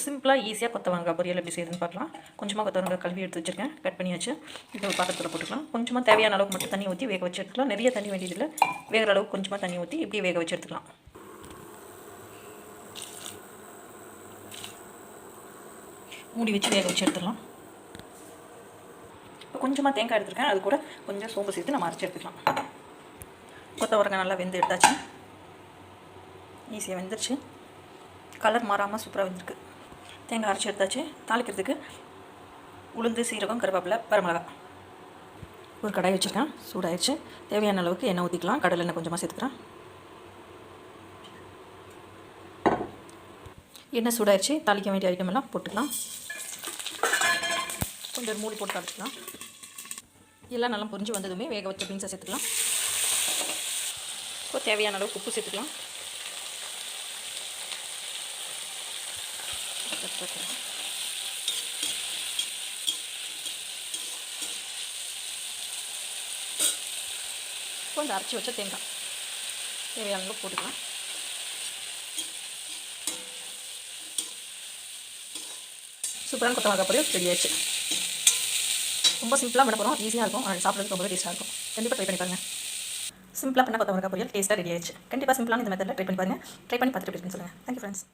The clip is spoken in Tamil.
சிம்பிளாக ஈஸியாக கொத்தவரங்காய் பொரியல் எப்படி செய்யுதுன்னு பார்க்கலாம். கொஞ்சமாக கொத்தவரங்காய் கழுவி எடுத்து வச்சுருக்கேன், கட் பண்ணியாச்சு. இப்போ ஒரு பாத்திரத்தில் போட்டுக்கலாம். கொஞ்சமாக தேவையான அளவுக்கு மட்டும் தண்ணி ஊற்றி வேக வச்சு எடுத்துக்கலாம். நிறைய தண்ணி வேண்டியதில்லை, வேகிற அளவுக்கு கொஞ்சமாக தண்ணி ஊற்றி இப்படியே வேக வச்சு எடுத்துக்கலாம். மூடி வச்சு வேக வச்சு எடுத்துக்கலாம். இப்போ கொஞ்சமாக தேங்காய் எடுத்துருக்கேன், அது கூட கொஞ்சம் சோம்பு சேர்த்து நம்ம அரைச்சி எடுத்துக்கலாம். கொத்தவரங்காய் நல்லா வெந்து எடுத்தாச்சு, ஈஸியாக வெந்துருச்சு, கலர் மாறாமல் சூப்பராக வெந்திருக்கு. தேங்காய் அரைச்சி எடுத்தாச்சு. தாளிக்கிறதுக்கு உளுந்து, சீரகம், கருவேப்பிலை, வரமிளகாய். ஒரு கடாய் வச்சுருக்கேன், சூடாகிடுச்சு. தேவையான அளவுக்கு எண்ணெய் ஊற்றிக்கலாம். கடலை எண்ணெய் கொஞ்சமாக சேர்த்துக்கிறேன். எண்ணெய் சூடாகிடுச்சு. தாளிக்க வேண்டிய ஐட்டம் எல்லாம் போட்டுக்கலாம். கொஞ்சம் மூடி போட்டு தாளிச்சிக்கலாம். எல்லாம் நல்லா பொரிஞ்சு வந்ததுமே வேக வச்ச பீன்ஸை சேர்த்துக்கலாம். இப்போ தேவையான அளவுக்கு உப்பு சேர்த்துக்கலாம். கொஞ்சம் அரைச்சி வச்ச தேங்காய் தேவையான அளவு போட்டுக்கலாம். சூப்பரான கொத்தவரங்காய் பொரியல் ரெடி ஆயிடுச்சு. ரொம்ப சிம்பிளாக பண்ண போகிறோம், ஈஸியாக இருக்கும், சாப்பிட்றதுக்கு ரொம்பவே டேஸ்ட்டாக இருக்கும். கண்டிப்பாக ட்ரை பண்ணி பாருங்கள். சிம்பிளாக பண்ண கொத்தவரங்காய் பொரியல் டேஸ்ட்டாக ரெடி ஆயிடுச்சு. கண்டிப்பாக சிம்பிளான இந்த மெத்தடில் ட்ரை பண்ணி பாருங்கள். ட்ரை பண்ணி பார்த்துட்டு எப்படி இருக்குன்னு சொல்லுங்கள். Thank you friends.